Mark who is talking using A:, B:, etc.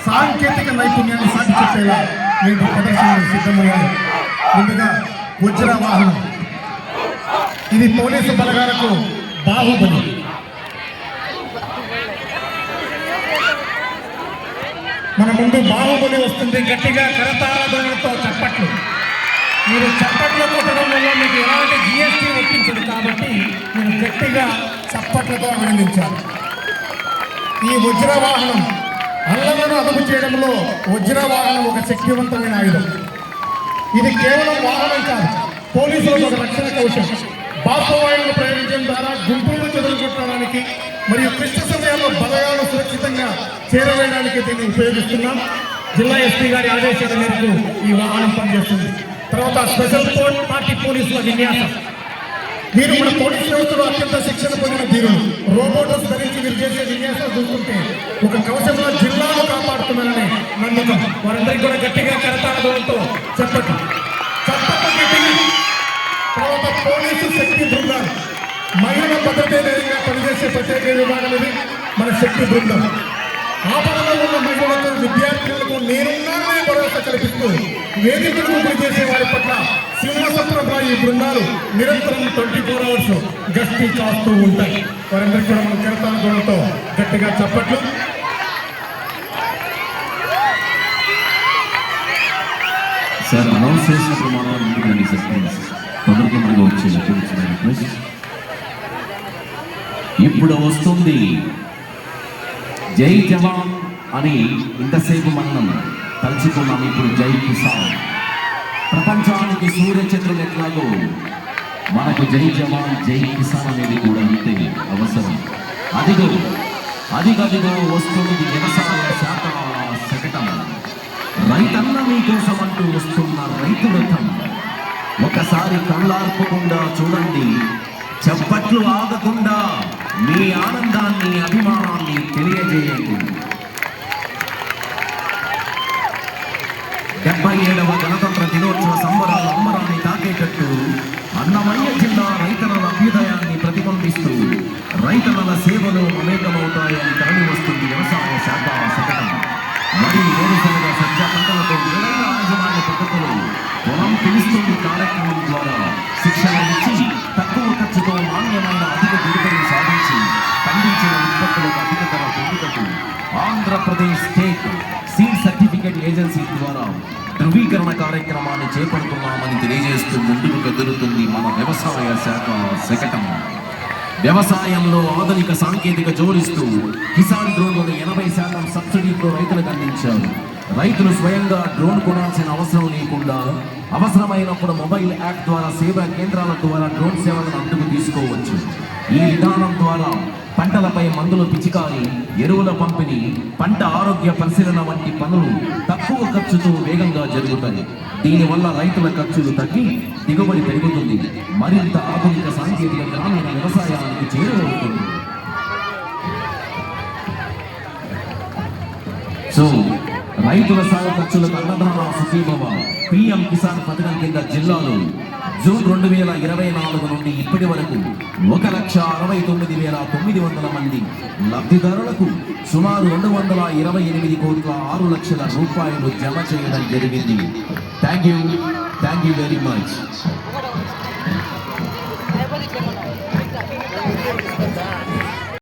A: సాంకేతిక నైపుణ్యాన్ని సాటి చెప్పేలా నేటి ప్రదర్శనలు సిద్ధమయ్యాయి. ముందుగా వజ్ర వాహనం, ఇది పోలీసు బలగాలకు బాహుబలి. మన ముందు బాహుబలి వస్తుంది. గట్టిగా కరతాళధ్వనులతో చప్పట్లు. మీరు చప్పట్లు కొట్టడం వల్ల మీకు ఎలాంటి జిఎస్టీ వర్తించదు కాబట్టి మీరు గట్టిగా చప్పట్లతో అభినందించాలి. ఈ వజ్ర వాహనం అల్లలను అదుపు చేయడంలో వజ్ర వాహనం ఒక శక్తివంతమైన ఆయుధం. ఇది కేవలం వాహనం కాదు, పోలీసులకు ఒక రక్షణ కవచం. బాష్పవాయువులు ప్రయోగించడం ద్వారా గుంపులను చెదరగొట్టడానికి మరియు క్లిష్ట సమయాల్లో బలగాలను సురక్షితంగా చేరవేయడానికి దీన్ని ఉపయోగిస్తున్నాం. జిల్లా ఎస్పీ గారి ఆదేశాల మేరకు ఈ వాహనం పనిచేస్తుంది. తర్వాత స్పెషల్ పార్టీ పోలీసుల విన్యాసం. మీరు మన పోలీస్ వ్యవస్థలో అత్యంత శిక్షణ పొందిన ధీరులు. రోబోట్స్ ధరించి మీరు చేసే విన్యాసాలు చూస్తుంటే ఒక కవచంలో జిల్లాను కాపాడుతున్నారని నమ్మకం. వారందరికీ కూడా గట్టిగా కరతాళతో చెప్పండి. తర్వాత పోలీసు శక్తి బృందాలు, మహిళల భద్రతే ధైర్యంగా పనిచేసే ప్రత్యేక విభాగం ఇది మన శక్తి బృందం. ఆపదలో ఉన్న మహిళలకు, విద్యార్థులకు నేనున్నాననే భరోసా కల్పిస్తూ వేదికలకు గురి చేసే వారి పట్ల సింహసత్రంగా ఈ బృందాలు నిరంతరం 24 hours గస్తీ కాస్తూ ఉంటాయి. వారందరికీ కూడా మన కరతాళతో గట్టిగా చప్పట్లు.
B: సార్ అనౌన్స్ చేసినప్పుడు మాత్రం ముందుకు సస్పెన్స్ తొందరగా వచ్చే ఇప్పుడు వస్తుంది జై జవాన్ అని ఇంతసేపు మనం తలుచుకున్నాం. ఇప్పుడు జై కిసాన్. ప్రపంచానికి సూర్యచంద్రులు ఎట్లాగో మనకు జై జవాన్ జై కిసాన్ అనేది కూడా అంతే అవసరం. అదిగో వస్తుంది వ్యవసాయ శాఖ శకటం. రైతన్న మీకోసం అంటూ వస్తున్న రైతు రథం. ఒకసారి కళ్ళార్పకుండా చూడండి, చప్పట్లు ఆగకుండా మీ ఆనందాన్ని, అభిమానాన్ని తెలియజేయండి. 77వ గణతంత్ర దినోత్సవ సంబరాల అంబరాన్ని తాకేటట్టు అన్నమయ్య జిల్లా రైతుల అభ్యుదయాన్ని ప్రతిబింబిస్తూ రైతుల సేవలు మమేకమవుతాయని తరలి వస్తుంది వ్యవసాయ శాఖ శకటం. మరి వేరుశనగ సజ్జ పంటలతో ఏదైన యాజమాన్య పద్ధతులు పొలం పిలుస్తుంది కార్యక్రమం ద్వారా శిక్షణ ఇచ్చి తక్కువ ఖర్చుతో నాణ్యమైన అధిక దిగుబడి సాధించి పండించిన ఉత్పత్తులకు అధిక ధర పొందుటకు Andhra Pradesh state seed certificate agency ద్వారా ధృవీకరణ కార్యక్రమాన్ని చేపడుతున్నామని తెలియజేస్తూ ముందుకు కదులుతుంది మన వ్యవసాయ శాఖ శకటం. వ్యవసాయంలో ఆధునిక సాంకేతిక జోడిస్తూ కిసాన్ డ్రోన్లను 80% సబ్సిడీతో రైతులకు అందించారు. రైతులు స్వయంగా డ్రోన్ కొనాల్సిన అవసరం లేకుండా అవసరమైనప్పుడు మొబైల్ యాప్ ద్వారా సేవా కేంద్రాల ద్వారా డ్రోన్ సేవలను అందుకు తీసుకోవచ్చు. ఈ విధానం ద్వారా పంటలపై మందులు పిచికారి, ఎరువుల పంపిణీ, పంట ఆరోగ్య పరిశీలన వంటి పనులు తక్కువ ఖర్చుతో వేగంగా జరుగుతాయి. దీనివల్ల రైతుల ఖర్చులు తగ్గి దిగుబడి పెరుగుతుంది. మరింత ఆధునిక సాంకేతిక గ్రామీణ వ్యవసాయానికి చేరువవుతుంది. సో రైతుల సాగు ఖర్చులకు అన్నదాన సుఖీభవ పిఎం కిసాన్ పథకం కింద జిల్లాలో జూన్ 2024 నుండి ఇప్పటి వరకు 1,69,900 మంది లబ్ధిదారులకు సుమారు 228 కోట్ల 6 లక్షల రూపాయలు జమ చేయడం జరిగింది. Thank you very much.